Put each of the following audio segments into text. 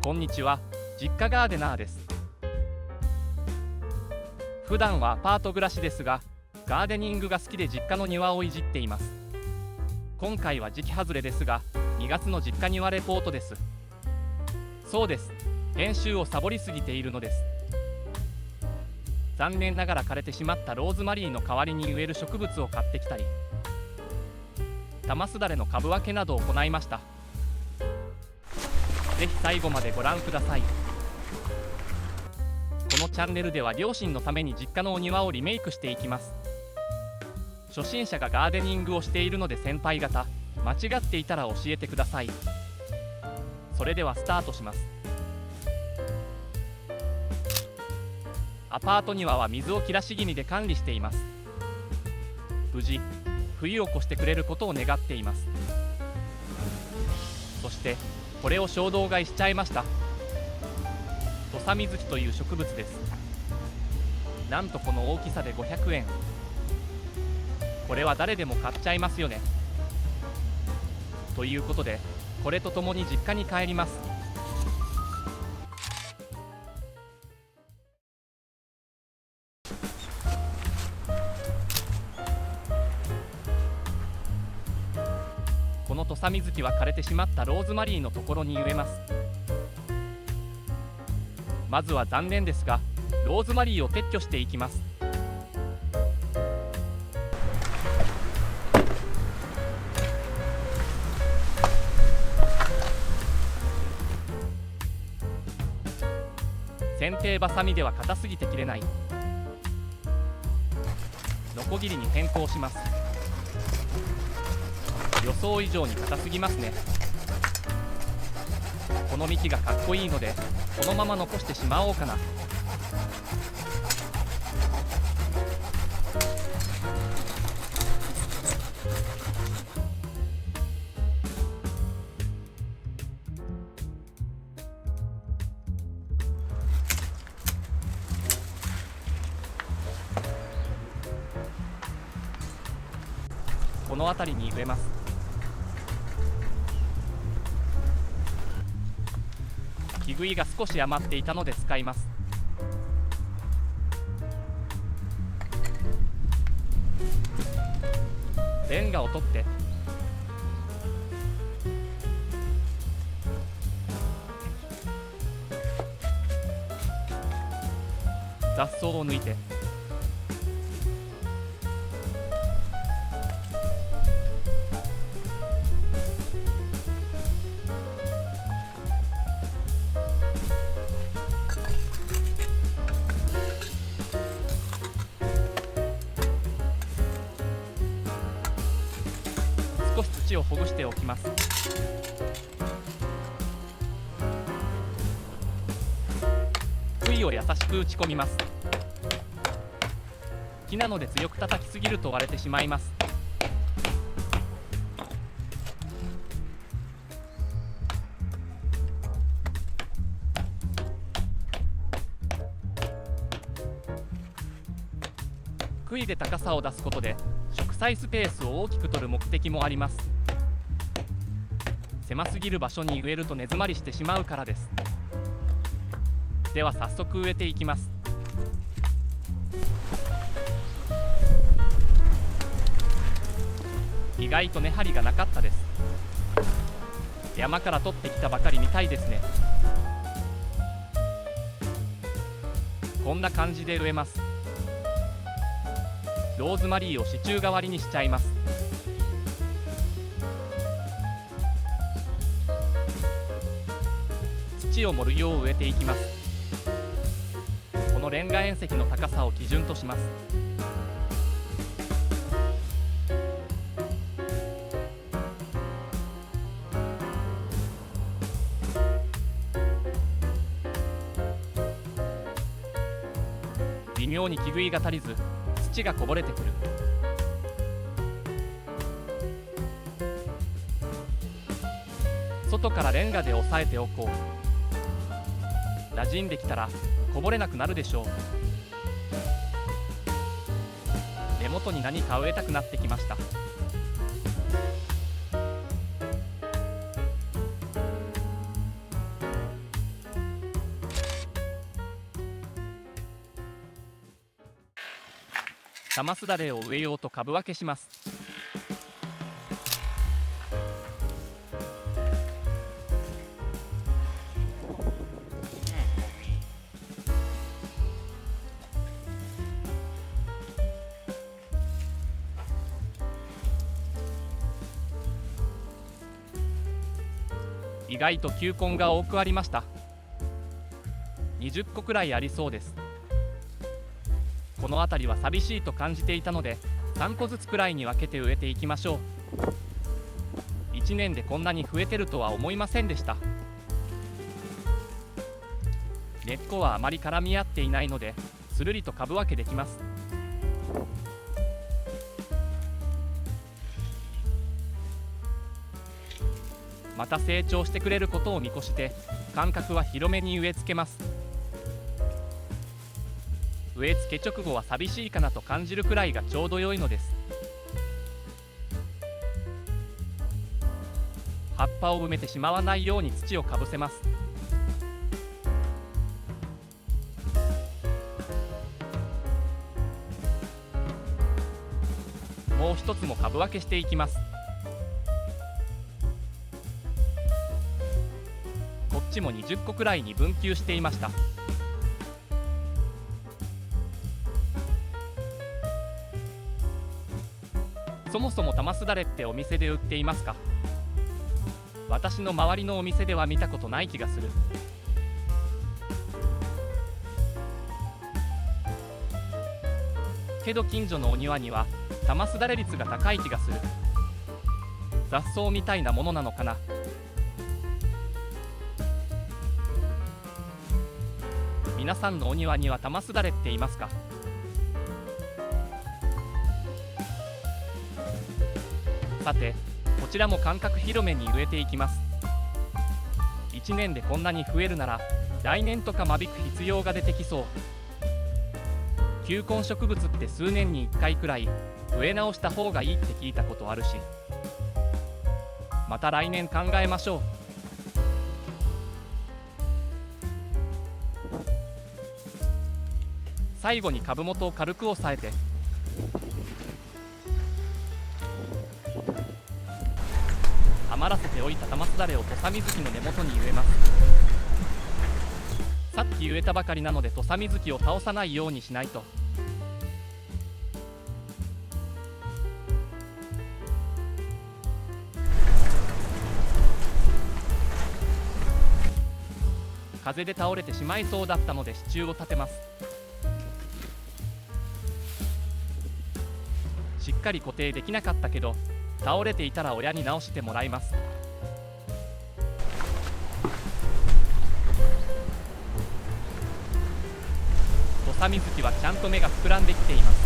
こんにちは、実家ガーデナーです。普段はアパート暮らしですが、ガーデニングが好きで実家の庭をいじっています。今回は時期外れですが、2月の実家庭レポートです。そうです、編集をサボりすぎているのです。残念ながら枯れてしまったローズマリーの代わりに植える植物を買ってきたり、玉すだれの株分けなどを行いました。ぜひ最後までご覧ください。このチャンネルでは両親のために実家のお庭をリメイクしていきます。初心者がガーデニングをしているので先輩方、間違っていたら教えてください。それではスタートします。アパート庭は水を切らし気味で管理しています。無事冬を越してくれることを願っています。そしてこれを衝動買いしちゃいました。土佐水木という植物です。なんとこの大きさで500円。これは誰でも買っちゃいますよね。ということでこれとともに実家に帰ります。この土佐水木は枯れてしまったローズマリーのところに植えます。まずは残念ですがローズマリーを撤去していきます。剪定バサミでは硬すぎて切れない。ノコギリに変更します。予想以上に硬すぎますね。この幹がかっこいいのでこのまま残してしまおうかな。この辺りに植えます。木杭が少し余っていたので使います。レンガを取って雑草を抜いて少し土をほぐしておきます。杭を優しく打ち込みます。木なので強く叩きすぎると割れてしまいます。杭で高さを出すことで植栽スペースを大きく取る目的もあります。狭すぎる場所に植えると根詰まりしてしまうからです。では早速植えていきます。意外と根張りがなかったです。山から取ってきたばかりみたいですね。こんな感じで植えます。ローズマリーを支柱代わりにしちゃいます。土を盛るよう植えていきます。このレンガ縁石の高さを基準とします。微妙に木杭が足りず土がこぼれてくる。外からレンガで押さえておこう。馴染んできたらこぼれなくなるでしょう。根元に何か植えたくなってきました。玉すだれを植えようと株分けします。意外と球根が多くありました。20個くらいありそうです。この辺りは寂しいと感じていたので、3個ずつくらいに分けて植えていきましょう。1年でこんなに増えてるとは思いませんでした。根っこはあまり絡み合っていないので、つるりと株分けできます。また成長してくれることを見越して、間隔は広めに植え付けます。植え付け直後は寂しいかなと感じるくらいがちょうど良いのです。葉っぱを埋めてしまわないように土をかぶせます。もう一つも株分けしていきます。こっちも20個くらいに分球していました。そもそも玉すだれってお店で売っていますか？私の周りのお店では見たことない気がする。けど近所のお庭には玉すだれ率が高い気がする。雑草みたいなものなのかな。皆さんのお庭には玉すだれっていますか？さて、こちらも間隔広めに植えていきます。1年でこんなに増えるなら、来年とか間引く必要が出てきそう。球根植物って数年に1回くらい植え直した方がいいって聞いたことあるし、また来年考えましょう。最後に株元を軽く押さえて、余らせておいた玉すだれを土佐水木の根元に植えます。さっき植えたばかりなので土佐水木を倒さないようにしないと。風で倒れてしまいそうだったので支柱を立てます。しっかり固定できなかったけど、倒れていたら親に直してもらいます。土佐水木はちゃんと芽が膨らんできています。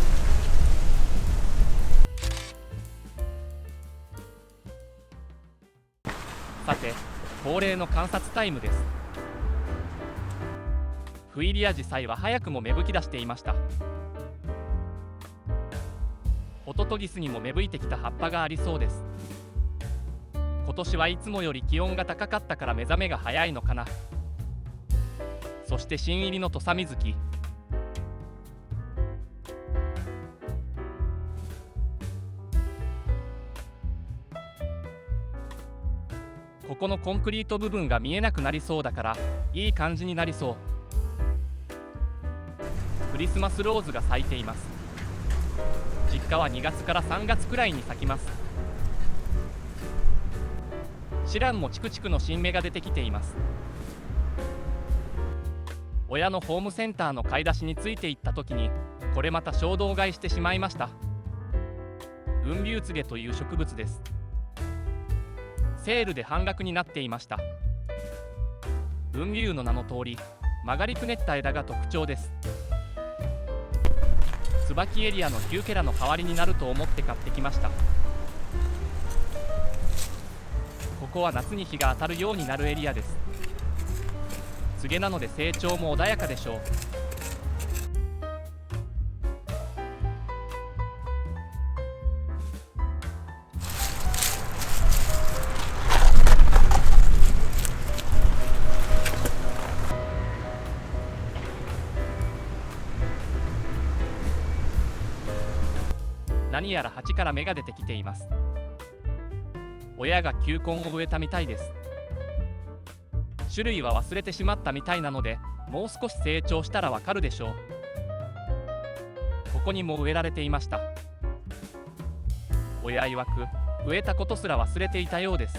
さて、恒例の観察タイムです。フイリアジサイは早くも芽吹き出していました。ホトトギスにも芽吹いてきた葉っぱがありそうです。今年はいつもより気温が高かったから目覚めが早いのかな。そして新入りの土佐水木。ここのコンクリート部分が見えなくなりそうだからいい感じになりそう。クリスマスローズが咲いています。実家は2月から3月くらいに咲きます。シランもチクチクの新芽が出てきています。親のホームセンターの買い出しについていった時にこれまた衝動買いしてしまいました。雲龍つげという植物です。セールで半額になっていました。雲龍の名の通り曲がりくねった枝が特徴です。椿エリアのヒューケラの代わりになると思って買ってきました。ここは夏に日が当たるようになるエリアです。つげなので成長も穏やかでしょう。何やら鉢から芽が出てきています。親が球根を植えたみたいです。種類は忘れてしまったみたいなので、もう少し成長したらわかるでしょう。ここにも植えられていました。親曰く、植えたことすら忘れていたようです。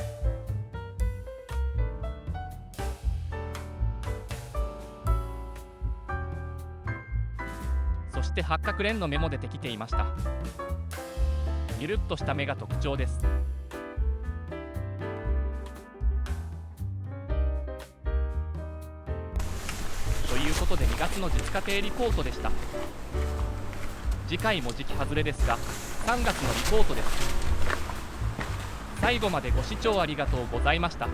そして八角蓮の芽も出てきていました。ゆるっとした芽が特徴です。ということで2月の実家庭リポートでした。次回も時期外れですが、3月のリポートです。最後までご視聴ありがとうございました。